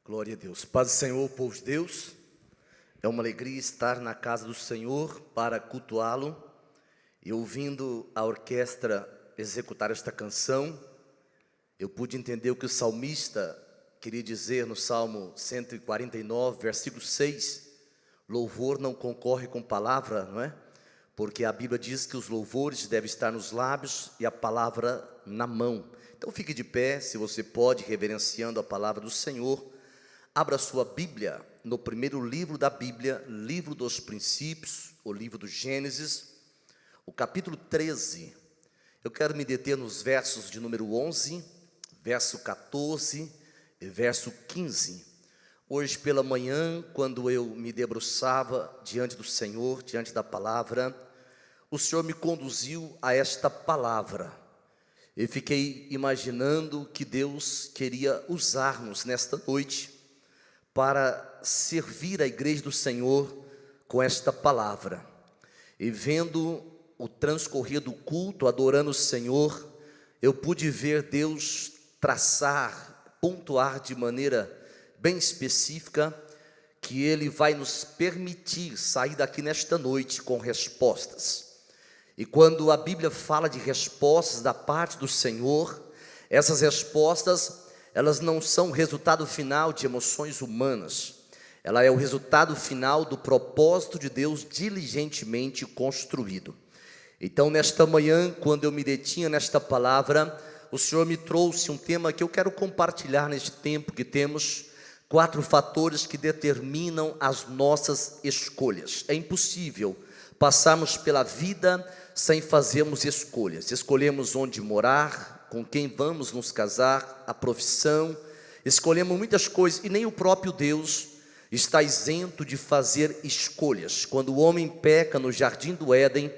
Glória a Deus. Paz do Senhor, povo de Deus. É uma alegria estar na casa do Senhor para cultuá-lo. E ouvindo a orquestra executar esta canção, eu pude entender o que o salmista queria dizer no Salmo 149, versículo 6. Louvor não concorre com palavra, não é? Porque a Bíblia diz que os louvores devem estar nos lábios e a palavra na mão. Então fique de pé, se você pode, reverenciando a palavra do Senhor. Abra sua Bíblia no primeiro livro da Bíblia, livro dos princípios, o livro do Gênesis, o capítulo 13. Eu quero me deter nos versos de número 11, verso 14 e verso 15. Hoje pela manhã, quando eu me debruçava diante do Senhor, diante da palavra, o Senhor me conduziu a esta palavra. Eu fiquei imaginando que Deus queria usar-nos nesta noite para servir a igreja do Senhor com esta palavra. E vendo o transcorrer do culto, adorando o Senhor, eu pude ver Deus traçar, pontuar de maneira bem específica, que Ele vai nos permitir sair daqui nesta noite com respostas. E quando a Bíblia fala de respostas da parte do Senhor, essas respostas, elas não são o resultado final de emoções humanas. Ela é o resultado final do propósito de Deus diligentemente construído. Então, nesta manhã, quando eu me detinha nesta palavra, o Senhor me trouxe um tema que eu quero compartilhar neste tempo que temos. 4 fatores que determinam as nossas escolhas. É impossível passarmos pela vida sem fazermos escolhas. Escolhemos onde morar, com quem vamos nos casar, a profissão, escolhemos muitas coisas, e nem o próprio Deus está isento de fazer escolhas. Quando o homem peca no jardim do Éden,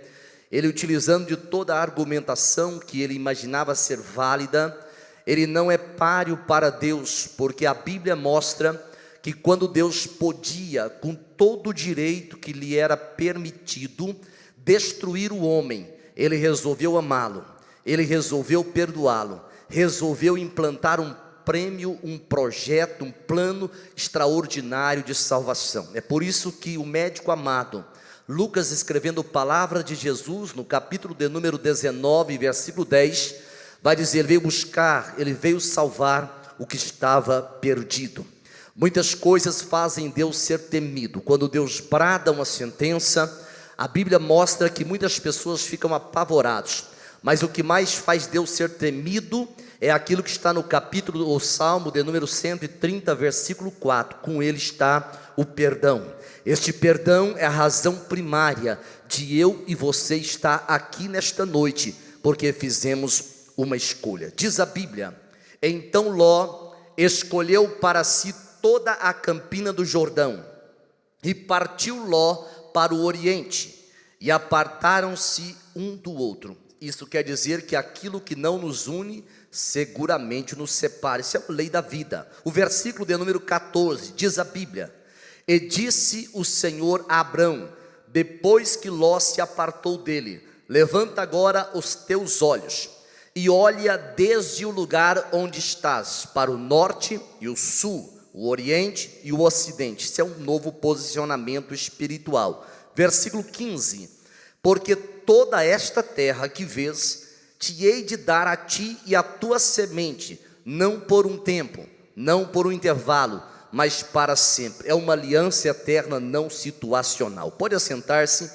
ele, utilizando de toda a argumentação que ele imaginava ser válida, ele não é páreo para Deus, porque a Bíblia mostra que quando Deus podia, com todo o direito que lhe era permitido, destruir o homem, ele resolveu amá-lo, ele resolveu perdoá-lo, resolveu implantar um prêmio, um projeto, um plano extraordinário de salvação. É por isso que o médico amado, Lucas, escrevendo a palavra de Jesus, no capítulo de número 19, versículo 10, vai dizer, ele veio buscar, ele veio salvar o que estava perdido. Muitas coisas fazem Deus ser temido. Quando Deus brada uma sentença, a Bíblia mostra que muitas pessoas ficam apavoradas. Mas o que mais faz Deus ser temido é aquilo que está no capítulo, o Salmo de número 130, versículo 4. Com ele está o perdão. Este perdão é a razão primária de eu e você estar aqui nesta noite, porque fizemos uma escolha. Diz a Bíblia, então Ló escolheu para si toda a campina do Jordão, e partiu Ló para o oriente, e apartaram-se um do outro. Isso quer dizer que aquilo que não nos une, seguramente nos separa. Isso é a lei da vida. O versículo de número 14, diz a Bíblia, e disse o Senhor a Abrão, depois que Ló se apartou dele, levanta agora os teus olhos, e olha desde o lugar onde estás, para o norte e o sul, o oriente e o ocidente. Isso é um novo posicionamento espiritual. Versículo 15, porque toda esta terra que vês, te hei de dar a ti e a tua semente, não por um tempo, não por um intervalo, mas para sempre. É uma aliança eterna, não situacional. Pode assentar-se.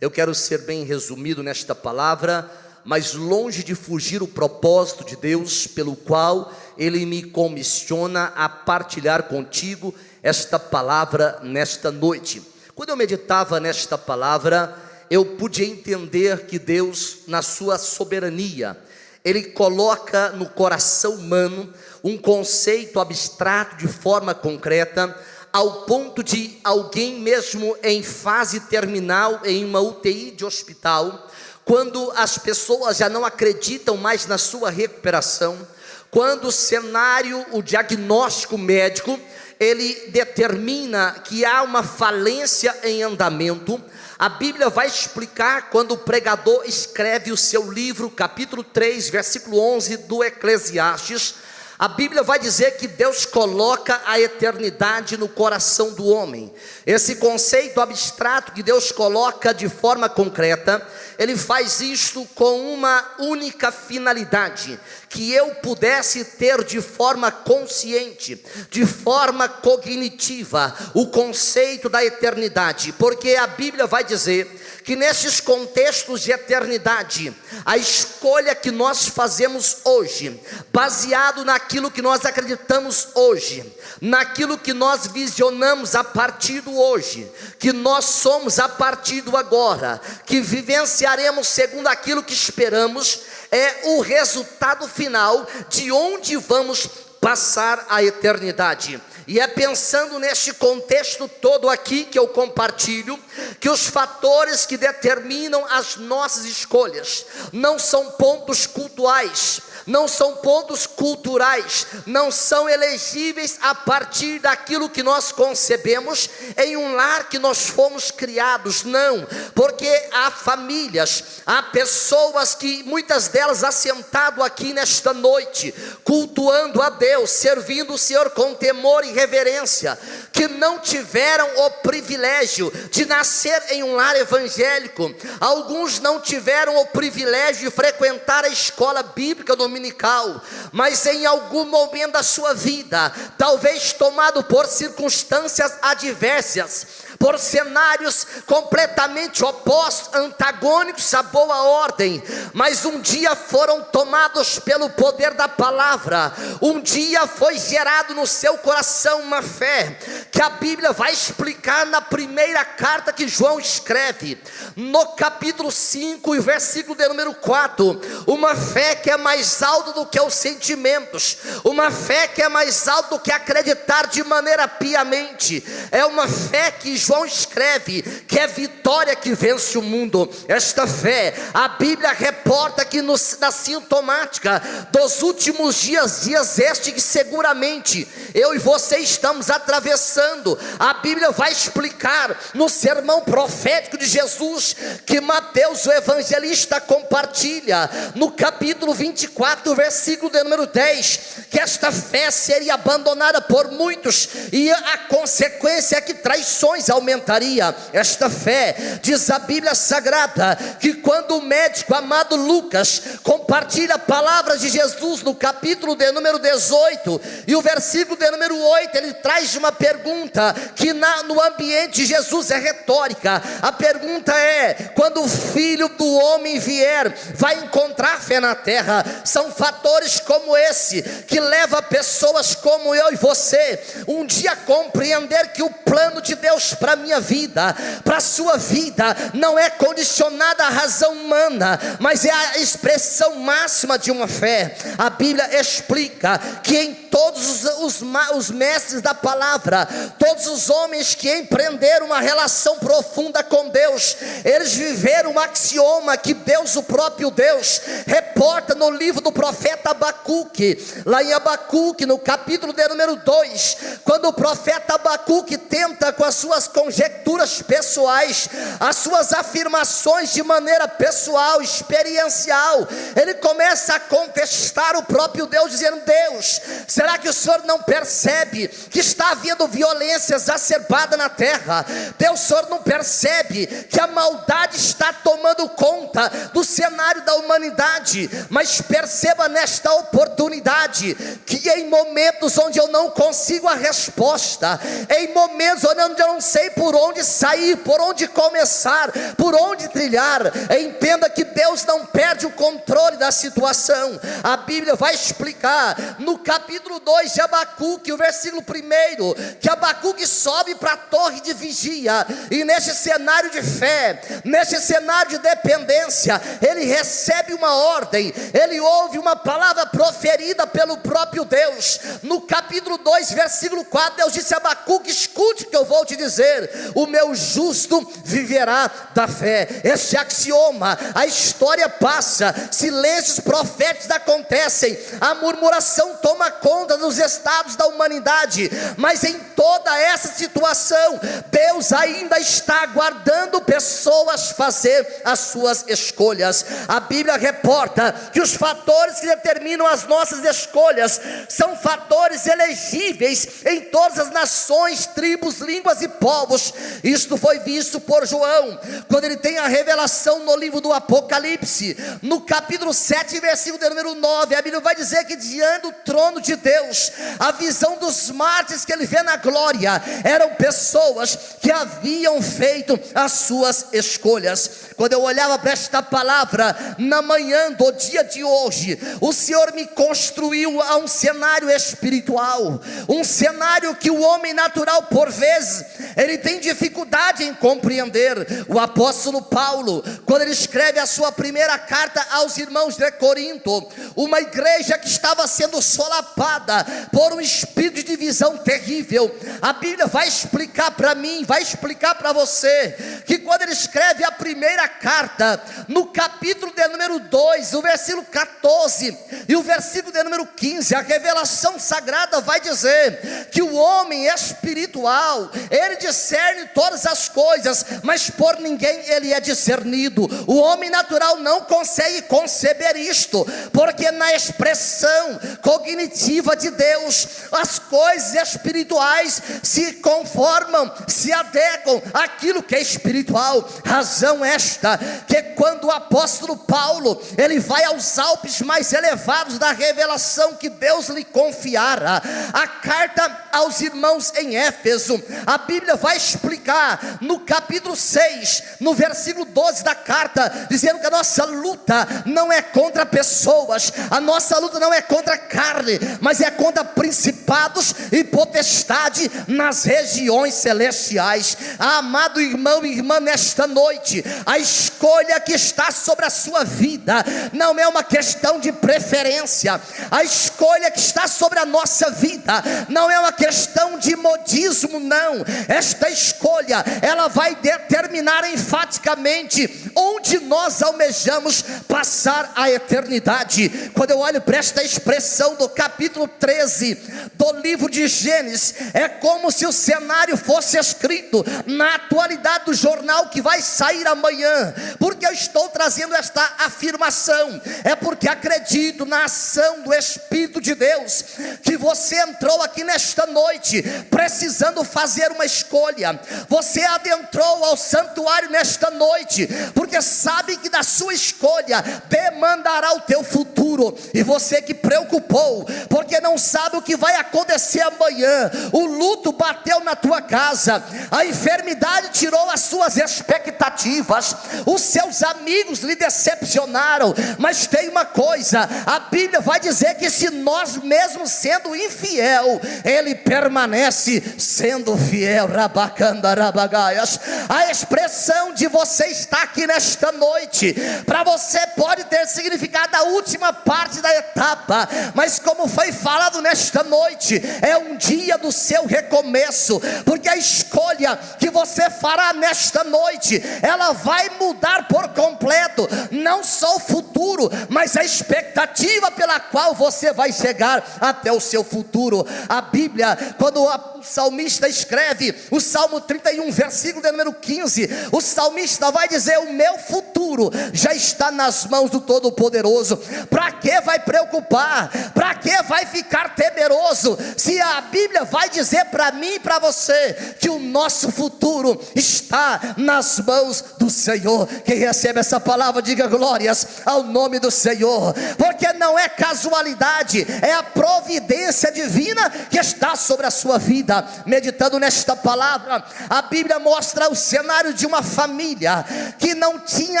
Eu quero ser bem resumido nesta palavra, mas longe de fugir o propósito de Deus, pelo qual Ele me comissiona a partilhar contigo esta palavra nesta noite. Quando eu meditava nesta palavra, eu pude entender que Deus, na sua soberania, Ele coloca no coração humano um conceito abstrato de forma concreta, ao ponto de alguém mesmo em fase terminal, em uma UTI de hospital, quando as pessoas já não acreditam mais na sua recuperação, quando o cenário, o diagnóstico médico, ele determina que há uma falência em andamento, a Bíblia vai explicar quando o pregador escreve o seu livro, capítulo 3, versículo 11 do Eclesiastes. A Bíblia vai dizer que Deus coloca a eternidade no coração do homem. Esse conceito abstrato que Deus coloca de forma concreta, Ele faz isto com uma única finalidade: que eu pudesse ter de forma consciente, de forma cognitiva, o conceito da eternidade. Porque a Bíblia vai dizer que nesses contextos de eternidade, a escolha que nós fazemos hoje, baseado naquilo que nós acreditamos hoje, naquilo que nós visionamos a partir do hoje, que nós somos a partir do agora, que vivenciaremos segundo aquilo que esperamos, é o resultado final de onde vamos passar a eternidade. E é pensando neste contexto todo aqui que eu compartilho, que os fatores que determinam as nossas escolhas não são pontos cultuais, não são pontos culturais, não são elegíveis a partir daquilo que nós concebemos em um lar que nós fomos criados, não, porque há famílias, há pessoas que muitas delas assentado aqui nesta noite, cultuando a Deus, servindo o Senhor com temor e reverência, que não tiveram o privilégio de nascer em um lar evangélico. Alguns não tiveram o privilégio de frequentar a escola bíblica dominical, mas em algum momento da sua vida, talvez tomado por circunstâncias adversas, por cenários completamente opostos, antagônicos à boa ordem, mas um dia foram tomados pelo poder da palavra. Um dia foi gerado no seu coração uma fé, que a Bíblia vai explicar na primeira carta que João escreve, no capítulo 5 e versículo de número 4, uma fé que é mais alta do que os sentimentos, uma fé que é mais alta do que acreditar de maneira piamente, é uma fé que João escreve, que é vitória que vence o mundo. Esta fé, a Bíblia reporta que na sintomática dos últimos dias este que seguramente eu e você estamos atravessando, a Bíblia vai explicar no sermão profético de Jesus, que Mateus o evangelista compartilha, no capítulo 24, versículo de número 10, que esta fé seria abandonada por muitos, e a consequência é que traições aumentaria. Esta fé, diz a Bíblia Sagrada, que quando o médico amado Lucas compartilha palavras de Jesus no capítulo de número 18 e o versículo de número 8, ele traz uma pergunta que no ambiente de Jesus é retórica. A pergunta é: quando o Filho do Homem vier, vai encontrar fé na terra? São fatores como esse que leva pessoas como eu e você um dia a compreender que o plano de Deus para a minha vida, para a sua vida, não é condicionada à razão humana, mas é a expressão máxima de uma fé. A Bíblia explica que em todos os mestres da palavra, todos os homens que empreenderam uma relação profunda com Deus, eles viveram um axioma que Deus, o próprio Deus, reporta no livro do profeta Abacuque, lá em Abacuque, no capítulo de número 2, quando o profeta Abacuque tenta com as suas conjecturas pessoais, as suas afirmações de maneira pessoal, experiencial, ele começa a contestar o próprio Deus, dizendo: Deus, será que o Senhor não percebe que está havendo violência exacerbada na terra? Deus, o Senhor não percebe que a maldade está tomando conta do cenário da humanidade? Mas perceba nesta oportunidade que em momentos onde eu não consigo a resposta, em momentos onde eu não sei por onde sair, por onde começar, por onde trilhar, entenda que Deus não perde o controle da situação. A Bíblia vai explicar no capítulo 2 de Abacuque, o versículo 1, que Abacuque sobe para a torre de vigia, e neste cenário de fé, neste cenário de dependência, ele recebe uma ordem, ele ouve uma palavra proferida pelo próprio Deus. No capítulo 2, versículo 4, Deus disse a Abacuque: escute o que eu vou te dizer. crer, o meu justo viverá da fé. Este axioma, a história passa, silêncios proféticos acontecem, a murmuração toma conta dos estados da humanidade, mas em toda essa situação, Deus ainda está aguardando pessoas fazer as suas escolhas. A Bíblia reporta que os fatores que determinam as nossas escolhas são fatores elegíveis em todas as nações, tribos, línguas e povos. Isto foi visto por João, quando ele tem a revelação no livro do Apocalipse, no capítulo 7, versículo número 9, a Bíblia vai dizer que diante do trono de Deus, a visão dos mártires que ele vê na glória, eram pessoas que haviam feito as suas escolhas. Quando eu olhava para esta palavra, na manhã do dia de hoje, o Senhor me construiu a um cenário espiritual, um cenário que o homem natural, por vezes, ele tem dificuldade em compreender. O apóstolo Paulo, quando ele escreve a sua primeira carta aos irmãos de Corinto, uma igreja que estava sendo solapada por um espírito de divisão terrível, a Bíblia vai explicar para mim, vai explicar para você, que quando ele escreve a primeira carta, no capítulo de número 2, o versículo 14 e o versículo de número 15, a revelação sagrada vai dizer que o homem espiritual, ele discerne todas as coisas, mas por ninguém ele é discernido. O homem natural não consegue conceber isto, porque na expressão cognitiva de Deus, as coisas espirituais se conformam, se adequam àquilo que é espiritual. Razão esta, que quando o apóstolo Paulo, ele vai aos Alpes mais elevados da revelação que Deus lhe confiara, a carta aos irmãos em Éfeso, a Bíblia vai explicar no capítulo 6, no versículo 12 da carta, dizendo que a nossa luta não é contra pessoas, a nossa luta não é contra carne, mas é contra principados e potestade nas regiões celestiais. Amado irmão e irmã, nesta noite, a escolha que está sobre a sua vida não é uma questão de preferência. A escolha que está sobre a nossa vida não é uma questão de modismo, não. Esta escolha, ela vai determinar enfaticamente onde nós almejamos passar a eternidade. Quando eu olho para esta expressão do capítulo 13 do livro de Gênesis, é como se o cenário fosse escrito na atualidade do jornal que vai sair amanhã. Porque eu estou trazendo esta afirmação, é porque acredito na ação do Espírito de Deus, que você entrou aqui nesta noite precisando fazer uma escolha. Você adentrou ao santuário nesta noite porque sabe que da sua escolha demandará o teu futuro. E você que preocupou porque não sabe o que vai acontecer amanhã, o luto bateu na tua casa, a enfermidade tirou as suas expectativas, os seus amigos lhe decepcionaram, mas tem uma coisa, a Bíblia vai dizer que se nós mesmos sendo infiel, Ele permanece sendo fiel. Rabacandarabagaias. A expressão de você estar aqui nesta noite, para você pode ter significado a última parte da etapa, mas como foi falado nesta noite, é um dia do seu recomeço, porque a escolha que você fará nesta noite, ela vai mudar por completo, não só o futuro, mas a expectativa pela qual você vai chegar até o seu futuro. A Bíblia, quando o salmista escreve o Salmo 31, versículo de número 15, o salmista vai dizer: o meu futuro já está nas mãos do Todo-Poderoso. Para que vai preocupar? Para que vai ficar temeroso? Se a Bíblia vai dizer para mim e para você que o nosso futuro está nas mãos do Senhor. Quem recebe essa palavra, diga glórias ao nome do Senhor, porque não é casualidade, é a providência divina que está sobre a sua vida. Meditando nesta palavra, a Bíblia mostra o cenário de uma família que não tinha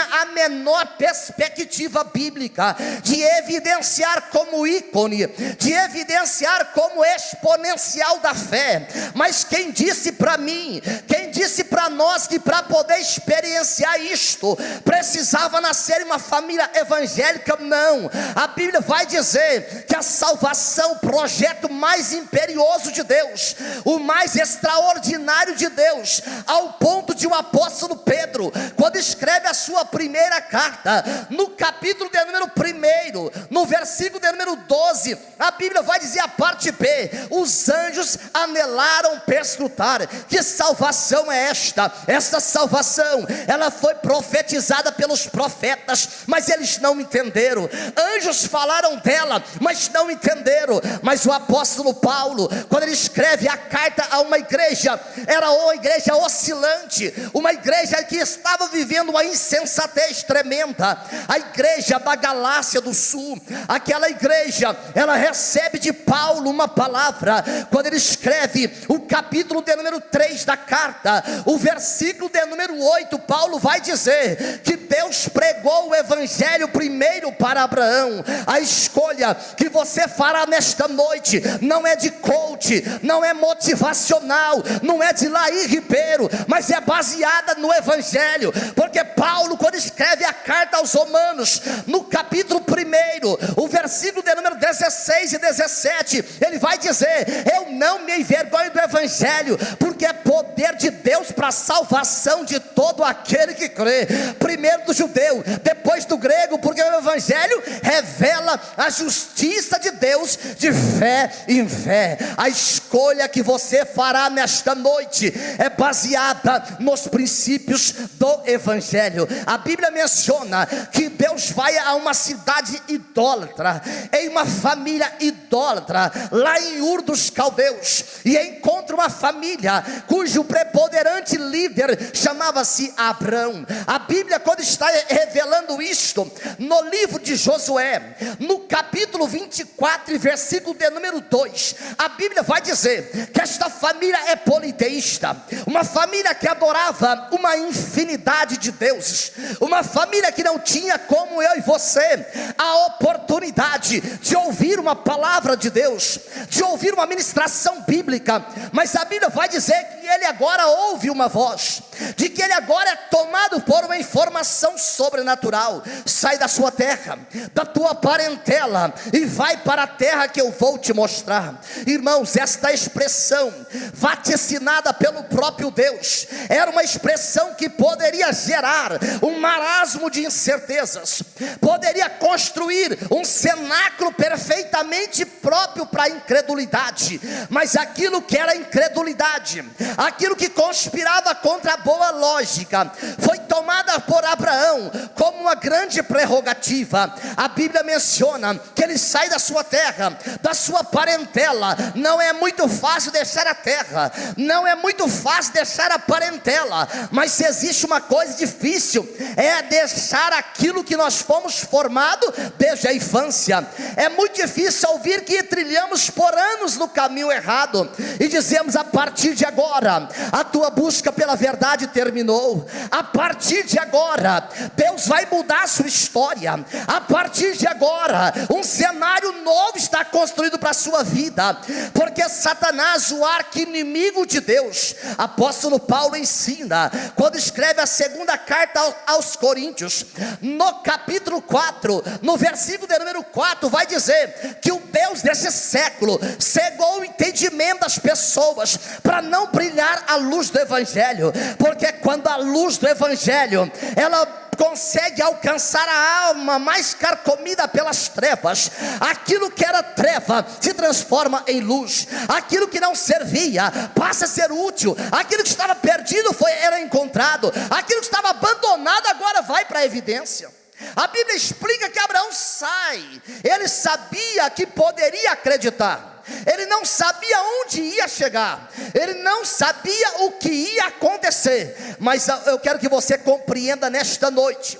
a menor perspectiva bíblica de evidenciar como ícone, de evidenciar como exponencial da fé. Mas quem disse para mim, quem disse para nós que para poder experienciar isto precisava nascer em uma família evangélica? Não. A Bíblia vai dizer que a salvação, o projeto mais imperioso de Deus, Deus, o mais extraordinário de Deus, ao ponto de o apóstolo Pedro, quando escreve a sua primeira carta, no capítulo de número 1, no versículo de número 12, a Bíblia vai dizer a parte B: os anjos anelaram perscrutar que salvação é esta. Esta salvação, ela foi profetizada pelos profetas, mas eles não entenderam. Anjos falaram dela, mas não entenderam. Mas o apóstolo Paulo, quando ele escreve a carta a uma igreja, era uma igreja oscilante, uma igreja que estava vivendo uma insensatez tremenda, a igreja da Galácia do Sul. Aquela igreja, ela recebe de Paulo uma palavra, quando ele escreve o capítulo de número 3 da carta, o versículo de número 8, Paulo vai dizer que Deus pregou o evangelho primeiro para Abraão. A escolha que você fará nesta noite não é de coach, não é motivacional, não é de Laí Ribeiro, mas é baseada no evangelho, porque Paulo, quando escreve a carta aos Romanos, no capítulo 1, o versículo de número 16 e 17, ele vai dizer: eu não me envergonho do evangelho, porque é poder de Deus para a salvação de todo aquele que crê, primeiro do judeu, depois do grego, porque o evangelho revela a justiça de Deus de fé em fé. A escolha que você fará nesta noite é baseada nos princípios do evangelho. A Bíblia menciona que Deus vai a uma cidade idólatra, em uma família idólatra, lá em Ur dos Caldeus, e encontra uma família cujo preponderante líder chamava-se Abrão. A Bíblia, quando está revelando isto no livro de Josué, no capítulo 24 e versículo de número 2, a Bíblia vai dizer que esta família é politeísta, uma família que adorava uma infinidade de deuses, uma família que não tinha, como eu e você, a oportunidade de ouvir uma palavra de Deus, de ouvir uma ministração bíblica, mas a Bíblia vai dizer que ele agora ouve uma voz, de que ele agora é tomado por uma informação sobrenatural: sai da sua terra, da tua parentela, e vai para a terra que eu vou te mostrar. Irmãos, esta expressão vaticinada pelo próprio Deus, era uma expressão que poderia gerar um marasmo de incertezas, poderia construir um cenáculo perfeitamente próprio para a incredulidade, mas aquilo que era incredulidade, aquilo que conspirava contra a boa lógica, foi tomada por Abraão como uma grande prerrogativa. A Bíblia menciona que ele sai da sua terra, da sua parentela. Não é muito fácil deixar a terra, não é muito fácil deixar a parentela, mas se existe uma coisa difícil, é deixar aquilo que nós fomos formados desde a infância. É muito difícil ouvir que trilhamos por anos no caminho errado e dizemos: a partir de agora a tua busca pela verdade terminou, a partir de agora Deus vai mudar a sua história, a partir de agora um cenário novo está construído para a sua vida, porque Satanás, o arqui-inimigo de Deus, apóstolo Paulo ensina, quando escreve a segunda carta aos Coríntios, no capítulo 4, no versículo de número 4, vai dizer que o Deus desse século cegou o entendimento das pessoas para não brilhar a luz do evangelho, porque quando a luz do evangelho, ela consegue alcançar a alma mais carcomida pelas trevas, aquilo que era treva se transforma em luz, aquilo que não servia passa a ser útil, aquilo que estava perdido era encontrado, aquilo que estava abandonado agora vai para a evidência. A Bíblia explica que Abraão sai, ele sabia que poderia acreditar, ele não sabia onde ia chegar, ele não sabia o que ia acontecer, mas eu quero que você compreenda nesta noite,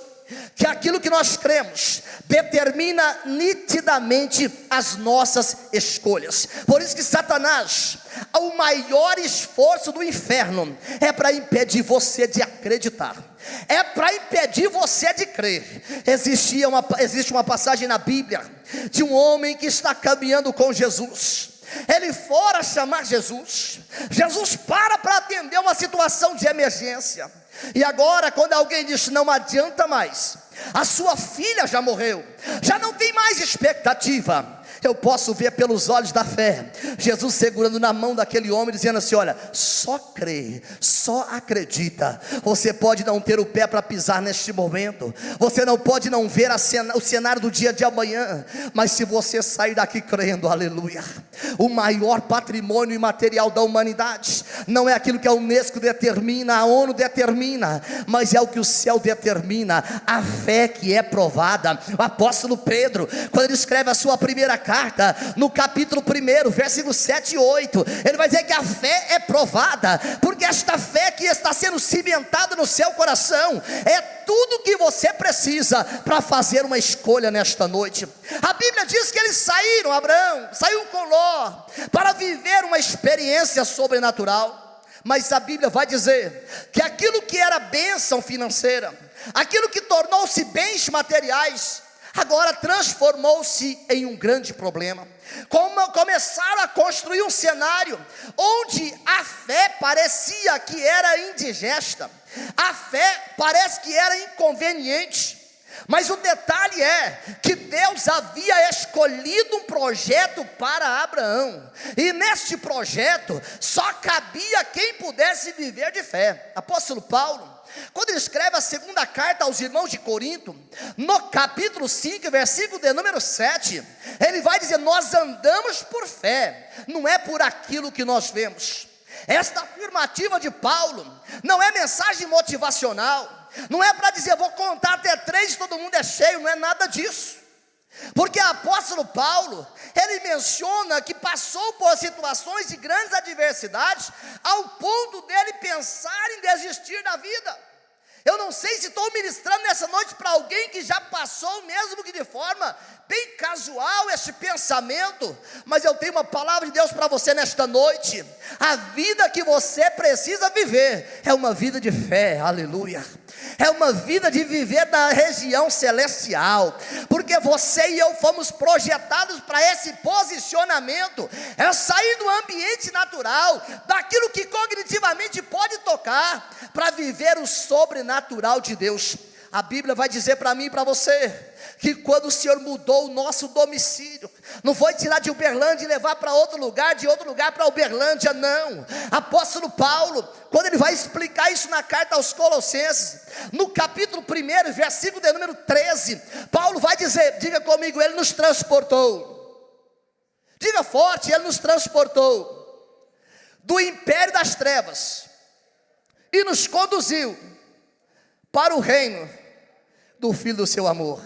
que aquilo que nós cremos determina nitidamente as nossas escolhas. Por isso que Satanás, o maior esforço do inferno é para impedir você de acreditar, é para impedir você de crer. Existe uma passagem na Bíblia de um homem que está caminhando com Jesus. Ele fora chamar Jesus, Jesus para atender uma situação de emergência. E agora, quando alguém diz: não adianta mais, a sua filha já morreu, já não tem mais expectativa, Eu posso ver pelos olhos da fé, Jesus segurando na mão daquele homem, dizendo assim: olha, só crê, só acredita. Você pode não ter o pé para pisar neste momento, você não pode não ver o cenário do dia de amanhã, mas se você sair daqui crendo, aleluia, o maior patrimônio imaterial da humanidade não é aquilo que a Unesco determina, a ONU determina, mas é o que o céu determina, a fé que é provada. O apóstolo Pedro, quando ele escreve a sua primeira carta, no capítulo 1, versículos 7 e 8, ele vai dizer que a fé é provada, porque esta fé que está sendo cimentada no seu coração, é tudo que você precisa para fazer uma escolha nesta noite. A Bíblia diz que eles saíram, Abraão saiu com Ló, para viver uma experiência sobrenatural. Mas a Bíblia vai dizer que aquilo que era bênção financeira, aquilo que tornou-se bens materiais, agora transformou-se em um grande problema. Começaram a construir um cenário onde a fé parecia que era indigesta, a fé parece que era inconveniente. Mas o detalhe é que Deus havia escolhido um projeto para Abraão, e neste projeto só cabia quem pudesse viver de fé. Apóstolo Paulo, quando ele escreve a segunda carta aos irmãos de Corinto, no capítulo 5, versículo de número 7, ele vai dizer: nós andamos por fé, não é por aquilo que nós vemos. Esta afirmativa de Paulo não é mensagem motivacional, não é para dizer vou contar até 3 e todo mundo é cheio, não é nada disso. Porque o apóstolo Paulo, ele menciona que passou por situações de grandes adversidades, ao ponto dele pensar em desistir da vida. Eu não sei se estou ministrando nessa noite para alguém que já passou, mesmo que de forma bem casual, este pensamento, mas eu tenho uma palavra de Deus para você nesta noite. A vida que você precisa viver é uma vida de fé, aleluia. É uma vida de viver na região celestial, porque você e eu fomos projetados para esse posicionamento, é sair do ambiente natural, daquilo que cognitivamente pode tocar, para viver o sobrenatural de Deus. A Bíblia vai dizer para mim e para você, que quando o Senhor mudou o nosso domicílio, não foi tirar de Uberlândia e levar para outro lugar, de outro lugar para Uberlândia, não. Apóstolo Paulo, quando ele vai explicar isso na carta aos Colossenses, no capítulo 1, versículo de número 13, Paulo vai dizer, diga comigo, ele nos transportou, diga forte, ele nos transportou do império das trevas e nos conduziu para o reino do Filho do seu amor.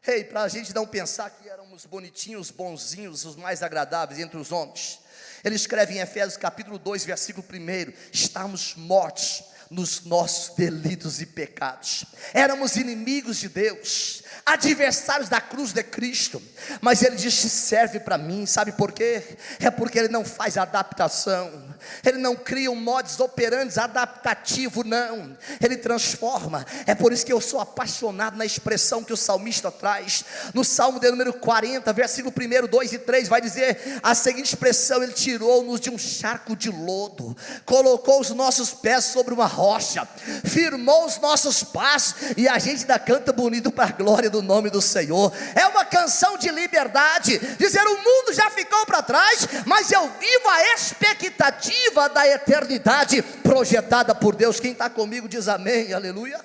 Ei, para a gente não pensar que éramos bonitinhos, bonzinhos, os mais agradáveis entre os homens, ele escreve em Efésios capítulo 2, versículo 1, estamos mortos nos nossos delitos e pecados, éramos inimigos de Deus, adversários da cruz de Cristo, mas ele diz que serve para mim, sabe por quê? É porque ele não faz adaptação, ele não cria um modus operandi adaptativo, não, ele transforma. É por isso que eu sou apaixonado na expressão que o salmista traz, no Salmo de número 40, versículo 1, 2 e 3, vai dizer a seguinte expressão: ele tirou-nos de um charco de lodo, colocou os nossos pés sobre uma rocha, firmou os nossos passos, e a gente ainda canta bonito para a glória do nome do Senhor. É uma canção de liberdade, dizer o mundo já ficou para trás, mas eu vivo a expectativa da eternidade projetada por Deus. Quem está comigo diz amém, aleluia.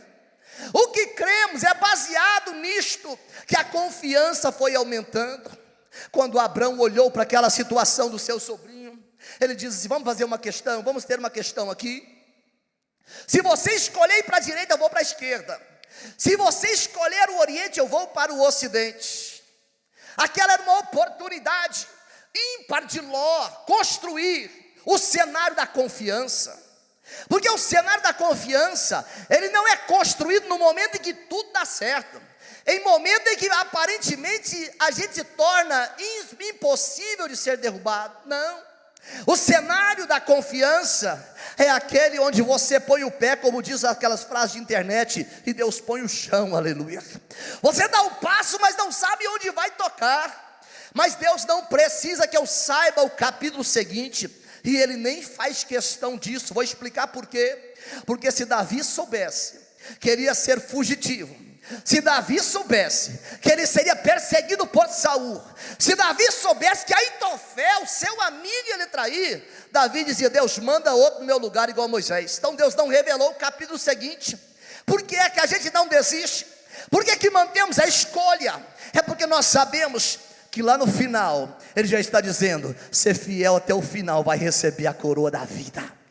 O que cremos é baseado nisto, que a confiança foi aumentando. Quando Abraão olhou para aquela situação do seu sobrinho, ele diz assim: vamos fazer uma questão, vamos ter uma questão aqui. Se você escolher ir para a direita, eu vou para a esquerda. Se você escolher o Oriente, eu vou para o Ocidente. Aquela era uma oportunidade ímpar de Ló construir o cenário da confiança, porque o cenário da confiança, ele não é construído no momento em que tudo dá certo, em momento em que aparentemente a gente se torna impossível de ser derrubado. Não, o cenário da confiança é aquele onde você põe o pé, como diz aquelas frases de internet, e Deus põe o chão, aleluia. Você dá um passo, mas não sabe onde vai tocar, mas Deus não precisa que eu saiba o capítulo seguinte, e ele nem faz questão disso. Vou explicar por quê. Porque se Davi soubesse que ele ia ser fugitivo, se Davi soubesse que ele seria perseguido por Saul, se Davi soubesse que Aitofel, seu amigo, ia lhe trair, Davi dizia: Deus, manda outro no meu lugar igual Moisés. Então Deus não revelou o capítulo seguinte. Por que é que a gente não desiste? Por que é que mantemos a escolha? É porque nós sabemos que lá no final, ele já está dizendo: ser fiel até o final, vai receber a coroa da vida.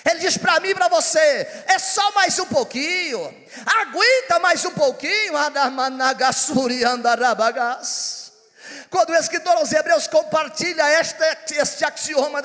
Ele diz para mim e para você: é só mais um pouquinho, aguenta mais um pouquinho. Quando o escritor aos Hebreus compartilha este axioma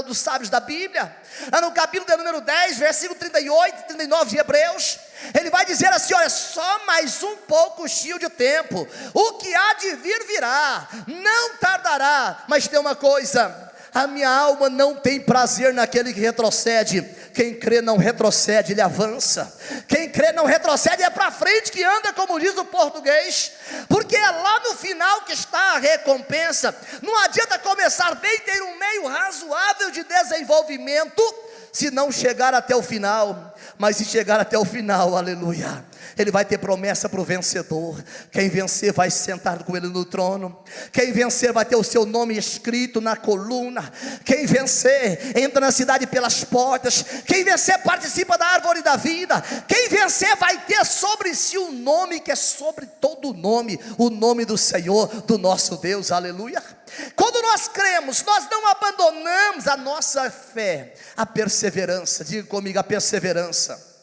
dos sábios da Bíblia, lá no capítulo de número 10, versículo 38 e 39 de Hebreus, ele vai dizer assim: olha, só mais um pouco de tempo, o que há de vir virá, não tardará. Mas tem uma coisa: a minha alma não tem prazer naquele que retrocede. Quem crê não retrocede, ele avança. Quem crê não retrocede, é para frente que anda, como diz o português. Porque é lá no final que está a recompensa. Não adianta começar bem e ter um meio razoável de desenvolvimento, se não chegar até o final. Mas se chegar até o final, aleluia, ele vai ter promessa para o vencedor. Quem vencer vai sentar com ele no trono. Quem vencer vai ter o seu nome escrito na coluna. Quem vencer entra na cidade pelas portas. Quem vencer participa da árvore da vida. Quem vencer vai ter sobre si um nome que é sobre todo nome, o nome do Senhor, do nosso Deus, aleluia. Quando nós cremos, nós não abandonamos a nossa fé, a perseverança. Diga comigo: a perseverança.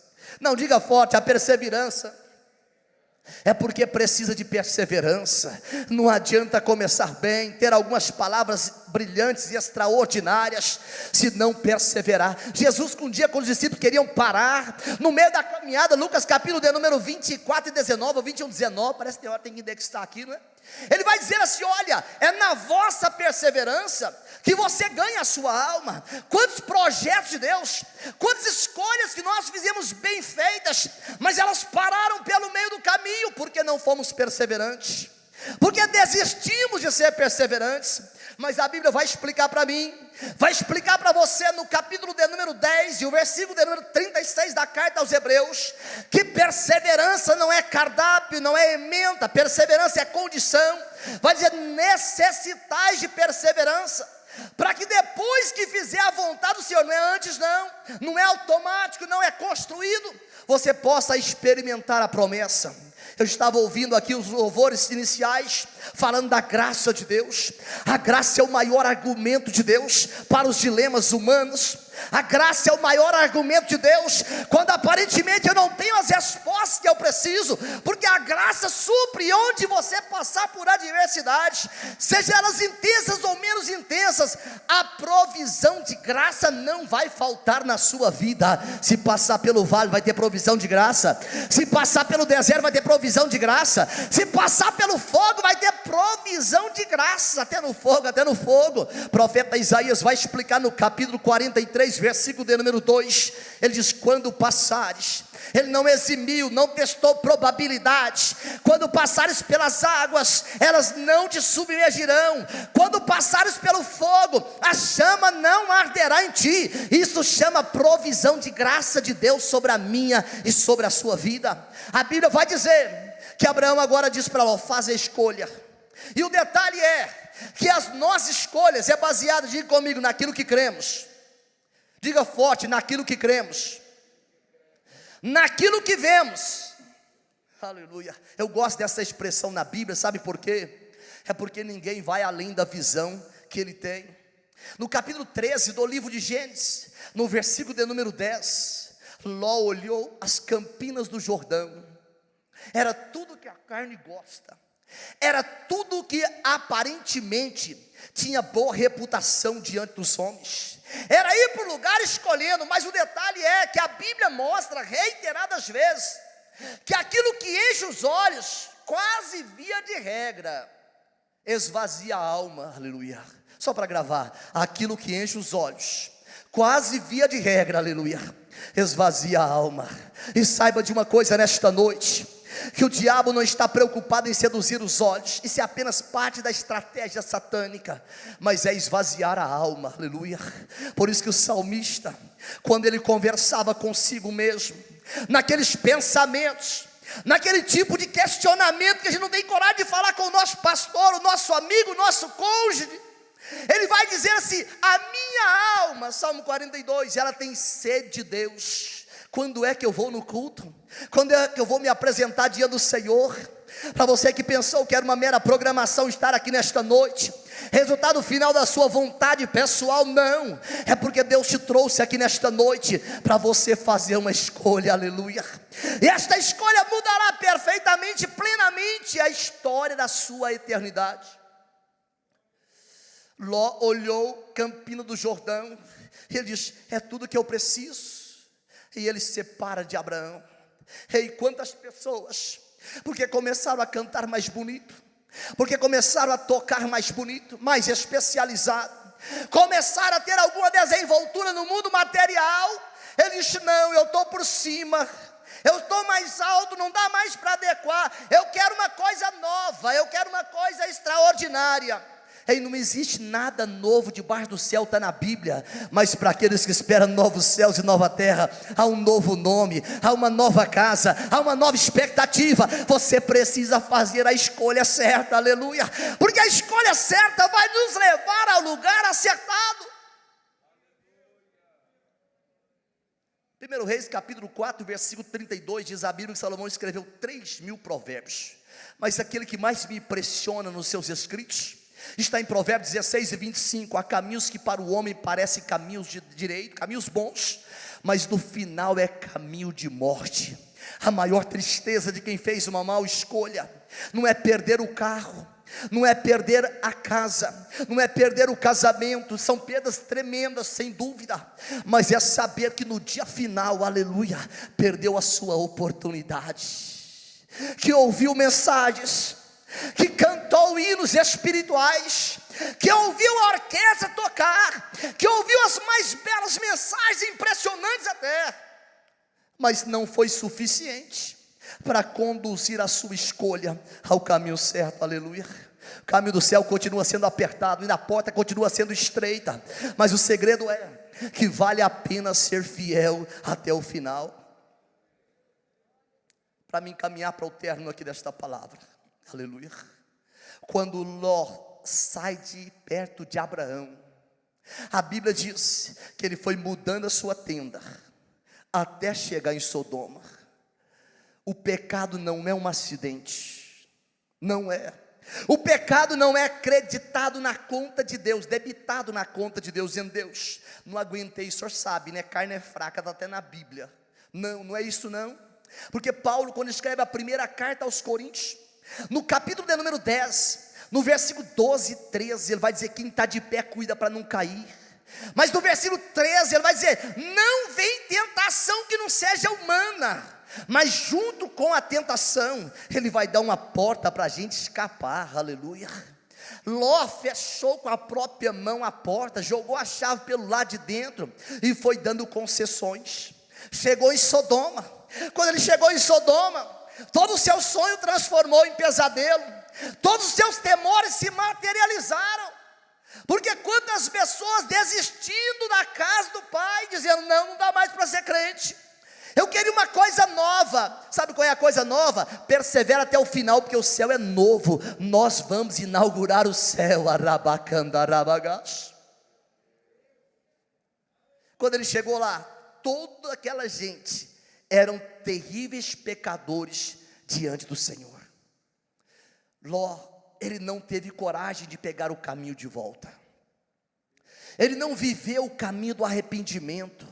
Não, diga forte: a perseverança. É porque precisa de perseverança. Não adianta começar bem, ter algumas palavras brilhantes e extraordinárias, se não perseverar. Jesus, um dia, quando os discípulos queriam parar no meio da caminhada, Lucas capítulo de número 24 e 19, ou 21, 19, parece que tem hora tem que indexar aqui, não é? Ele vai dizer assim: olha, é na vossa perseverança que você ganha a sua alma. Quantos projetos de Deus, quantas escolhas que nós fizemos bem feitas, mas elas pararam pelo meio do caminho, porque não fomos perseverantes, porque desistimos de ser perseverantes. Mas a Bíblia vai explicar para mim, vai explicar para você no capítulo de número 10 e o versículo de número 36 da carta aos Hebreus, que perseverança não é cardápio, não é emenda, perseverança é condição. Vai dizer: necessitais de perseverança, para que depois que fizer a vontade do Senhor, não é antes não é automático, não é construído, você possa experimentar a promessa. Eu estava ouvindo aqui os louvores iniciais, falando da graça de Deus. A graça é o maior argumento de Deus para os dilemas humanos. A graça é o maior argumento de Deus, quando aparentemente eu não tenho as respostas que eu preciso, porque a graça supre onde você passar por adversidades, seja elas intensas ou menos intensas. A provisão de graça não vai faltar na sua vida. Se passar pelo vale, vai ter provisão de graça. Se passar pelo deserto, vai ter provisão de graça. Se passar pelo fogo, vai ter provisão de graça. Até no fogo, até no fogo. O profeta Isaías vai explicar no capítulo 43, versículo de número 2, ele diz: quando passares, ele não eximiu, não testou probabilidades. Quando passares pelas águas, elas não te submergirão. Quando passares pelo fogo, a chama não arderá em ti. Isso chama provisão de graça de Deus sobre a minha e sobre a sua vida. A Bíblia vai dizer que Abraão agora diz para Ló: faz a escolha. E o detalhe é que as nossas escolhas é baseada, diga comigo, naquilo que cremos. Diga forte: naquilo que cremos, naquilo que vemos. Aleluia. Eu gosto dessa expressão na Bíblia, sabe por quê? É porque ninguém vai além da visão que ele tem. No capítulo 13 do livro de Gênesis, no versículo de número 10, Ló olhou as campinas do Jordão. Era tudo que a carne gosta, era tudo que aparentemente tinha boa reputação diante dos homens. Era ir para o lugar escolhendo. Mas o detalhe é que a Bíblia mostra reiteradas vezes que aquilo que enche os olhos, quase via de regra, esvazia a alma. Aleluia. Só para gravar: aquilo que enche os olhos, quase via de regra, aleluia, esvazia a alma. E saiba de uma coisa nesta noite: que o diabo não está preocupado em seduzir os olhos. Isso é apenas parte da estratégia satânica, mas é esvaziar a alma, aleluia. Por isso que o salmista, quando ele conversava consigo mesmo, naqueles pensamentos, naquele tipo de questionamento que a gente não tem coragem de falar com o nosso pastor, o nosso amigo, o nosso cônjuge. Ele vai dizer assim: a minha alma, Salmo 42, ela tem sede de Deus. Quando é que eu vou no culto? Quando é que eu vou me apresentar diante do Senhor? Para você que pensou que era uma mera programação estar aqui nesta noite, resultado final da sua vontade pessoal, não, é porque Deus te trouxe aqui nesta noite para você fazer uma escolha, aleluia. E esta escolha mudará perfeitamente, plenamente a história da sua eternidade. Ló olhou Campina do Jordão e ele diz: é tudo que eu preciso. E ele se separa de Abraão. E quantas pessoas, porque começaram a cantar mais bonito, porque começaram a tocar mais bonito, mais especializado, começaram a ter alguma desenvoltura no mundo material, ele diz: não, eu estou por cima, eu estou mais alto, não dá mais para adequar, eu quero uma coisa nova, eu quero uma coisa extraordinária. E não existe nada novo debaixo do céu, está na Bíblia, mas para aqueles que esperam novos céus e nova terra, há um novo nome, há uma nova casa, há uma nova expectativa. Você precisa fazer a escolha certa, aleluia, porque a escolha certa vai nos levar ao lugar acertado. 1 Reis capítulo 4, versículo 32, diz a Bíblia que Salomão escreveu 3.000 provérbios, mas aquele que mais me impressiona nos seus escritos está em Provérbios 16 e 25. Há caminhos que para o homem parecem caminhos de direito, caminhos bons, mas no final é caminho de morte. A maior tristeza de quem fez uma mal escolha não é perder o carro, não é perder a casa, não é perder o casamento, são perdas tremendas sem dúvida, mas é saber que no dia final, aleluia, perdeu a sua oportunidade, que ouviu mensagens, que cantou hinos espirituais, que ouviu a orquestra tocar, que ouviu as mais belas mensagens, impressionantes até, mas não foi suficiente para conduzir a sua escolha ao caminho certo, aleluia. O caminho do céu continua sendo apertado e a porta continua sendo estreita, mas o segredo é que vale a pena ser fiel até o final. Para me encaminhar para o término aqui desta palavra, aleluia. Quando Ló sai de perto de Abraão, a Bíblia diz que ele foi mudando a sua tenda até chegar em Sodoma. O pecado não é um acidente, não é. O pecado não é acreditado na conta de Deus, debitado na conta de Deus, dizendo: Deus, não aguentei, o senhor sabe, né? Carne é fraca, está até na Bíblia. Não, não é isso não. Porque Paulo, quando escreve a primeira carta aos Coríntios, no capítulo de número 10, no versículo 12 e 13, ele vai dizer: quem está de pé cuida para não cair. Mas no versículo 13 ele vai dizer: não vem tentação que não seja humana, mas junto com a tentação, ele vai dar uma porta para a gente escapar, aleluia. Ló fechou com a própria mão a porta, jogou a chave pelo lado de dentro e foi dando concessões. Chegou em Sodoma. Quando ele chegou em Sodoma, todo o seu sonho transformou em pesadelo, todos os seus temores se materializaram, porque quantas pessoas desistindo da casa do pai, dizendo: não, não dá mais para ser crente, eu queria uma coisa nova. Sabe qual é a coisa nova? Persevera até o final, porque o céu é novo, nós vamos inaugurar o céu. Quando ele chegou lá, toda aquela gente eram terríveis pecadores diante do Senhor. Ló, ele não teve coragem de pegar o caminho de volta, ele não viveu o caminho do arrependimento,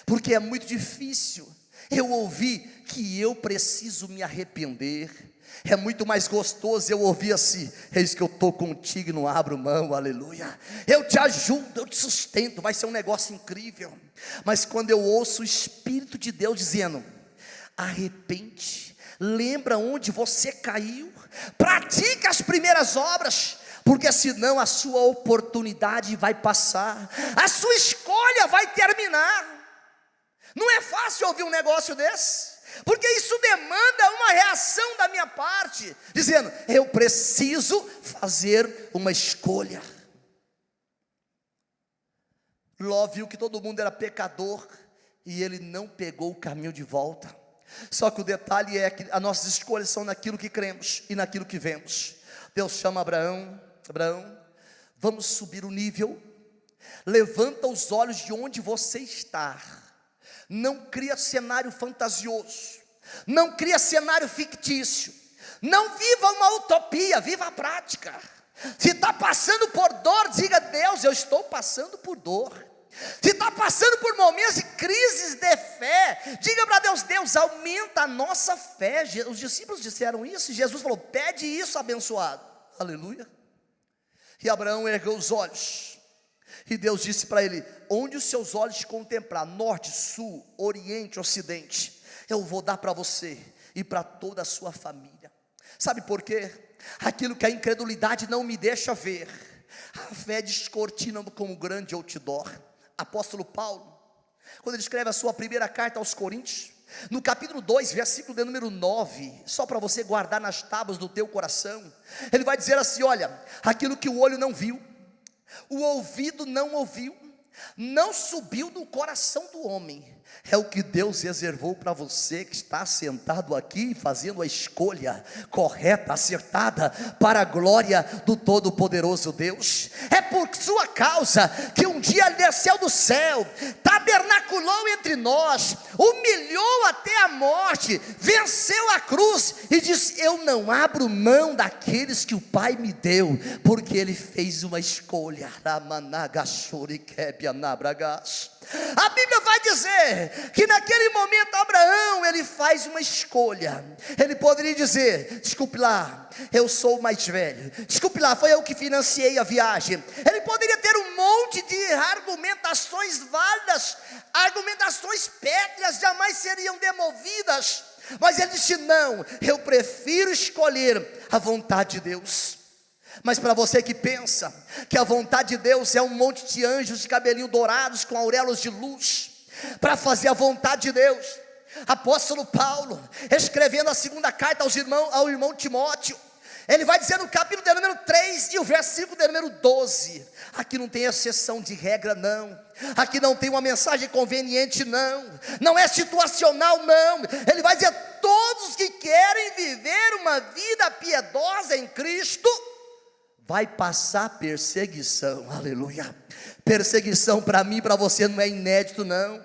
porque é muito difícil eu ouvir que eu preciso me arrepender. É muito mais gostoso eu ouvir assim: eis que eu estou contigo e não abro mão, aleluia, eu te ajudo, eu te sustento, vai ser um negócio incrível. Mas quando eu ouço o Espírito de Deus dizendo: arrepende, lembra onde você caiu, pratica as primeiras obras, porque senão a sua oportunidade vai passar, a sua escolha vai terminar. Não é fácil ouvir um negócio desse, porque isso demanda uma reação da minha parte, dizendo: eu preciso fazer uma escolha. Ló viu que todo mundo era pecador, e ele não pegou o caminho de volta. Só que o detalhe é que as nossas escolhas são naquilo que cremos e naquilo que vemos. Deus chama Abraão: Abraão, vamos subir o nível, levanta os olhos de onde você está, não cria cenário fantasioso, não cria cenário fictício, não viva uma utopia, viva a prática. Se está passando por dor, diga: Deus, eu estou passando por dor. Se está passando por momentos de crises de fé, diga para Deus: Deus, aumenta a nossa fé. Os discípulos disseram isso e Jesus falou: pede isso, abençoado. Aleluia. E Abraão ergueu os olhos, e Deus disse para ele: onde os seus olhos contemplar, norte, sul, oriente, ocidente, eu vou dar para você e para toda a sua família. Sabe por quê? Aquilo que a incredulidade não me deixa ver, a fé descortina como grande outdoor. Apóstolo Paulo, quando ele escreve a sua primeira carta aos Coríntios, no capítulo 2, versículo de número 9, só para você guardar nas tábuas do teu coração, ele vai dizer assim: olha, aquilo que o olho não viu, o ouvido não ouviu, não subiu no coração do homem, é o que Deus reservou para você que está sentado aqui, fazendo a escolha correta, acertada, para a glória do Todo-Poderoso Deus. É por sua causa que um dia ele desceu do céu, tabernaculou entre nós, humilhou até a morte, venceu a cruz e disse: eu não abro mão daqueles que o Pai me deu, porque ele fez uma escolha. A Bíblia vai dizer que naquele momento Abraão, ele faz uma escolha. Ele poderia dizer: desculpe lá, eu sou o mais velho, desculpe lá, foi eu que financiei a viagem. Ele poderia ter um monte de argumentações válidas, argumentações pétreas, jamais seriam demovidas, mas ele disse: não, eu prefiro escolher a vontade de Deus. Mas para você que pensa que a vontade de Deus é um monte de anjos de cabelinho dourados com auréolas de luz, para fazer a vontade de Deus, apóstolo Paulo, escrevendo a segunda carta ao irmão Timóteo, ele vai dizer no capítulo de número 3 e o versículo de número 12, aqui não tem exceção de regra não, aqui não tem uma mensagem conveniente não é situacional não, ele vai dizer: todos que querem viver uma vida piedosa em Cristo, vai passar perseguição. Aleluia. Perseguição para mim e para você não é inédito não.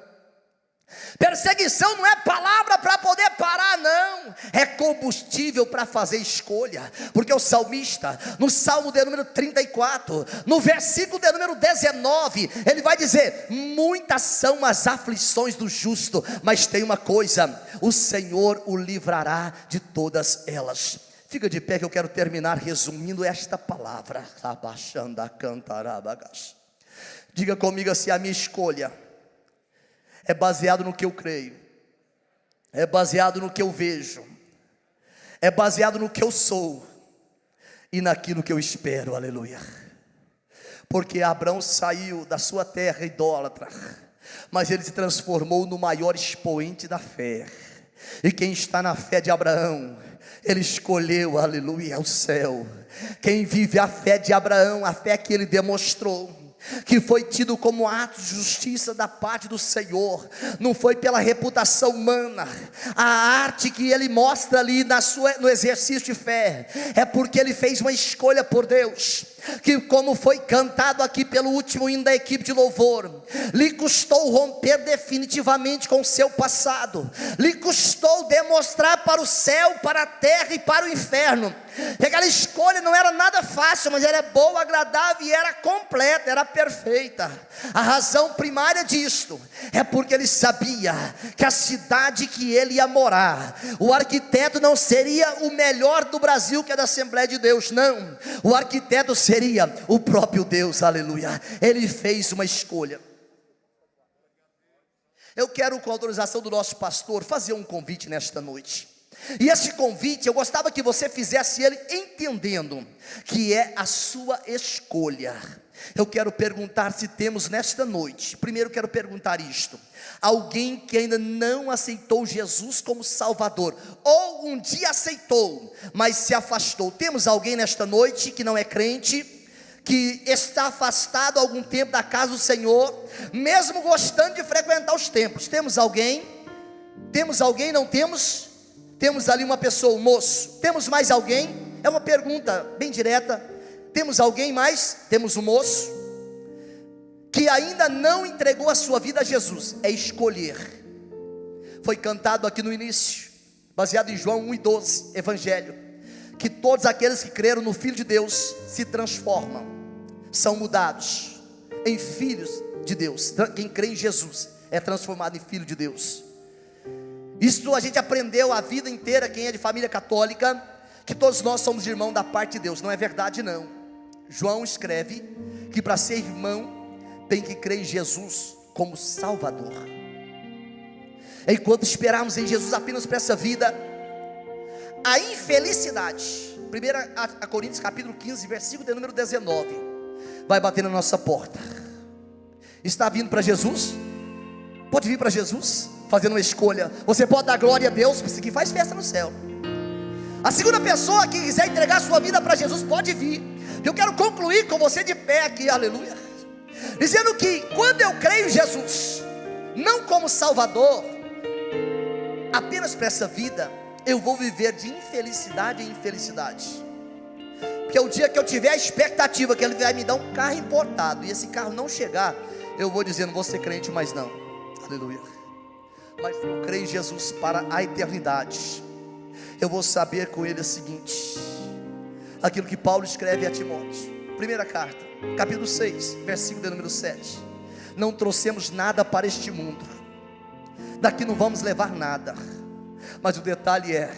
Perseguição não é palavra para poder parar não, é combustível para fazer escolha. Porque o salmista, no salmo de número 34, no versículo de número 19, ele vai dizer: muitas são as aflições do justo, mas tem uma coisa, o Senhor o livrará de todas elas. Fica de pé que eu quero terminar resumindo esta palavra. Diga comigo assim: a minha escolha é baseado no que eu creio, é baseado no que eu vejo, é baseado no que eu sou e naquilo que eu espero. Aleluia. Porque Abraão saiu da sua terra idólatra, mas ele se transformou no maior expoente da fé. E quem está na fé de Abraão, ele escolheu, aleluia, o céu. Quem vive a fé de Abraão, a fé que ele demonstrou, que foi tido como ato de justiça da parte do Senhor, não foi pela reputação humana. A arte que ele mostra ali no exercício de fé, é porque ele fez uma escolha por Deus, que, como foi cantado aqui pelo último hino da equipe de louvor, lhe custou romper definitivamente com o seu passado, lhe custou demonstrar para o céu, para a terra e para o inferno. Aquela escolha não era nada fácil, mas era boa, agradável e era completa, era perfeita. A razão primária disto é porque ele sabia que a cidade que ele ia morar, o arquiteto não seria o melhor do Brasil, que é da Assembleia de Deus, não. O arquiteto seria o próprio Deus. Aleluia. Ele fez uma escolha. Eu quero, com a autorização do nosso pastor, fazer um convite nesta noite. E esse convite, eu gostava que você fizesse ele entendendo que é a sua escolha. Eu quero perguntar se temos nesta noite, primeiro quero perguntar isto: alguém que ainda não aceitou Jesus como Salvador, ou um dia aceitou, mas se afastou. Temos alguém nesta noite que não é crente, que está afastado há algum tempo da casa do Senhor, mesmo gostando de frequentar os templos? Temos alguém? Temos alguém? Não temos? Temos ali uma pessoa, um moço. Temos mais alguém? É uma pergunta bem direta. Temos alguém mais? Temos um moço que ainda não entregou a sua vida a Jesus. É escolher. Foi cantado aqui no início, baseado em João 1:12, Evangelho, que todos aqueles que creram no Filho de Deus se transformam, são mudados em filhos de Deus. Quem crê em Jesus é transformado em filho de Deus. Isso a gente aprendeu a vida inteira, quem é de família católica, que todos nós somos irmãos da parte de Deus. Não é verdade não. João escreve que para ser irmão tem que crer em Jesus como Salvador. Enquanto esperarmos em Jesus apenas para essa vida, a infelicidade, 1 Coríntios capítulo 15, versículo de número 19, vai bater na nossa porta. Está vindo para Jesus? Pode vir para Jesus, fazendo uma escolha. Você pode dar glória a Deus, que faz festa no céu. A segunda pessoa que quiser entregar sua vida para Jesus, pode vir. Eu quero concluir com você de pé aqui, aleluia, dizendo que quando eu creio em Jesus, não como Salvador, apenas para essa vida, eu vou viver de infelicidade em infelicidade. Porque o dia que eu tiver a expectativa que Ele vai me dar um carro importado, e esse carro não chegar, eu vou dizer, não vou ser crente mais não, aleluia. Mas eu creio em Jesus para a eternidade. Eu vou saber com Ele o seguinte, aquilo que Paulo escreve a Timóteo, primeira carta, capítulo 6, versículo de número 7. Não trouxemos nada para este mundo, daqui não vamos levar nada. Mas o detalhe é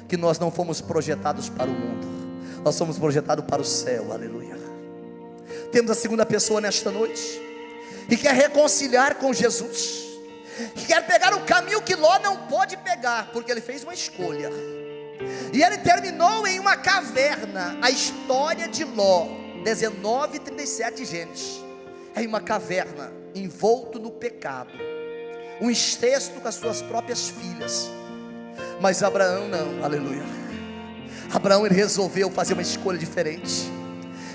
que nós não fomos projetados para o mundo, nós somos projetados para o céu, aleluia. Temos a segunda pessoa nesta noite, que quer reconciliar com Jesus, que quer pegar o caminho que Ló não pôde pegar, porque ele fez uma escolha, e ele terminou em uma caverna. A história de Ló, 19:37, gente, é em uma caverna, envolto no pecado, um incesto com as suas próprias filhas. Mas Abraão não, aleluia. Abraão, ele resolveu fazer uma escolha diferente.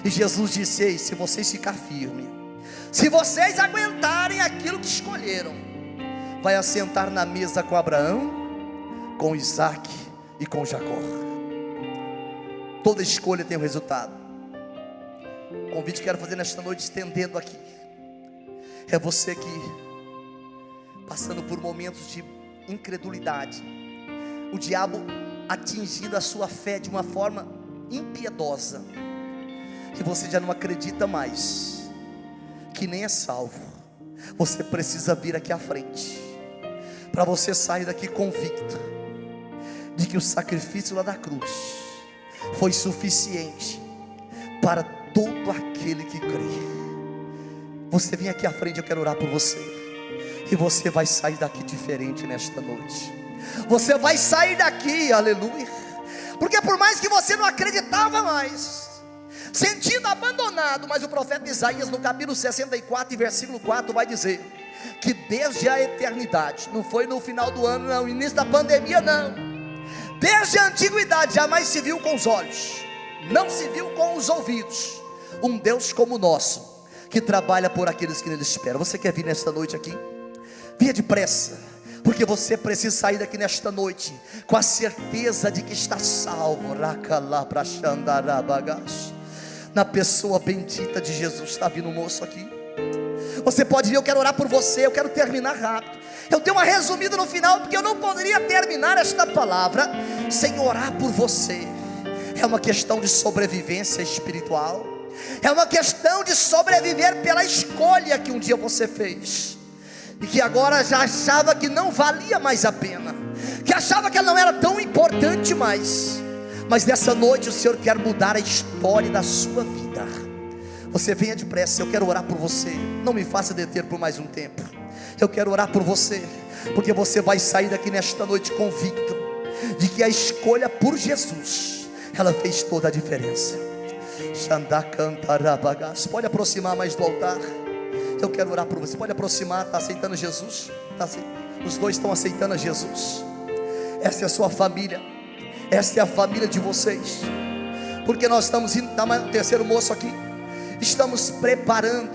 E Jesus disse, ei, se vocês ficar firmes, se vocês aguentarem aquilo que escolheram, vai assentar na mesa com Abraão, com Isaac e com Jacó. Toda escolha tem um resultado. O convite que quero fazer nesta noite, estendendo aqui, é você que, passando por momentos de incredulidade, o diabo atingindo a sua fé de uma forma impiedosa, que você já não acredita mais, que nem é salvo, você precisa vir aqui à frente, para você sair daqui convicto de que o sacrifício lá da cruz foi suficiente para todo aquele que crê. Você vem aqui à frente, eu quero orar por você, e você vai sair daqui diferente nesta noite. Você vai sair daqui, aleluia, porque por mais que você não acreditava mais, sentindo abandonado, mas o profeta Isaías no capítulo 64 e versículo 4 vai dizer que desde a eternidade, não foi no final do ano não, início da pandemia não, desde a antiguidade jamais se viu com os olhos, não se viu com os ouvidos, um Deus como o nosso, que trabalha por aqueles que nele esperam. Você quer vir nesta noite aqui? Venha depressa, porque você precisa sair daqui nesta noite com a certeza de que está salvo, na pessoa bendita de Jesus. Está vindo um moço aqui, você pode vir, eu quero orar por você, eu quero terminar rápido. Eu dei uma resumida no final, porque eu não poderia terminar esta palavra sem orar por você. É uma questão de sobrevivência espiritual, é uma questão de sobreviver pela escolha que um dia você fez, e que agora já achava que não valia mais a pena, que achava que ela não era tão importante mais. Mas nessa noite o Senhor quer mudar a história da sua vida. Você venha depressa, eu quero orar por você. Não me faça deter por mais um tempo. Eu quero orar por você, porque você vai sair daqui nesta noite convicto de que a escolha por Jesus, ela fez toda a diferença. Pode aproximar mais do altar. Eu quero orar por você. Pode aproximar. Está aceitando Jesus? Os dois estão aceitando a Jesus. Essa é a sua família, essa é a família de vocês. Porque nós estamos indo, está mais um terceiro moço aqui, estamos preparando,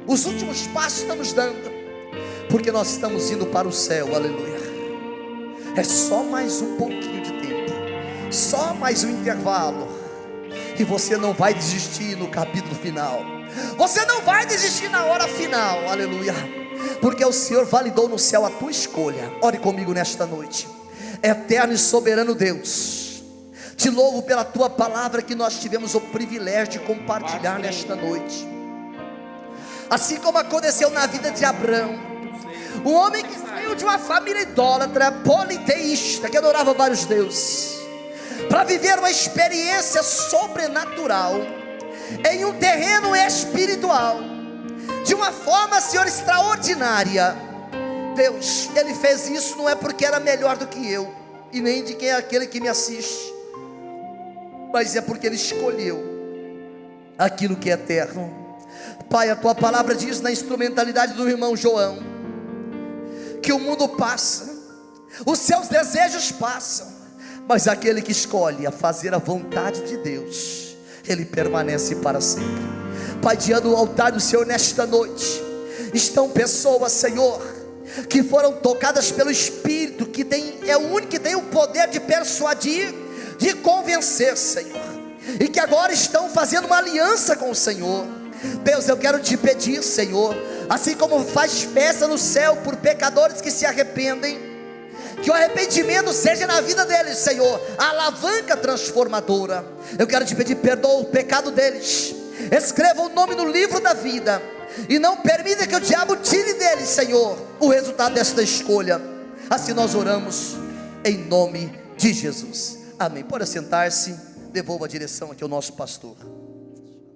os últimos passos estamos dando, porque nós estamos indo para o céu, aleluia. É só mais um pouquinho de tempo, só mais um intervalo, e você não vai desistir no capítulo final. Você não vai desistir na hora final, aleluia, porque o Senhor validou no céu a tua escolha. Ore comigo nesta noite. Eterno e soberano Deus, te louvo pela tua palavra que nós tivemos o privilégio de compartilhar nesta noite. Assim como aconteceu na vida de Abraão, um homem que saiu de uma família idólatra, politeísta, que adorava vários deuses, para viver uma experiência sobrenatural em um terreno espiritual, de uma forma, Senhor, extraordinária. Deus, Ele fez isso não é porque era melhor do que eu, e nem de quem é aquele que me assiste, mas é porque Ele escolheu aquilo que é eterno. Pai, a tua palavra diz na instrumentalidade do irmão João, que o mundo passa, os seus desejos passam, mas aquele que escolhe a fazer a vontade de Deus, ele permanece para sempre. Pai, diante do altar do Senhor nesta noite, estão pessoas, Senhor, que foram tocadas pelo Espírito, que é o único que tem o poder de persuadir, de convencer, Senhor, e que agora estão fazendo uma aliança com o Senhor. Deus, eu quero te pedir, Senhor, assim como faz festa no céu por pecadores que se arrependem, que o arrependimento seja na vida deles, Senhor, a alavanca transformadora. Eu quero te pedir, perdoa o pecado deles, escreva o nome no livro da vida, e não permita que o diabo tire deles, Senhor, o resultado desta escolha. Assim nós oramos, em nome de Jesus, amém. Pode sentar-se, devolva a direção aqui ao nosso pastor.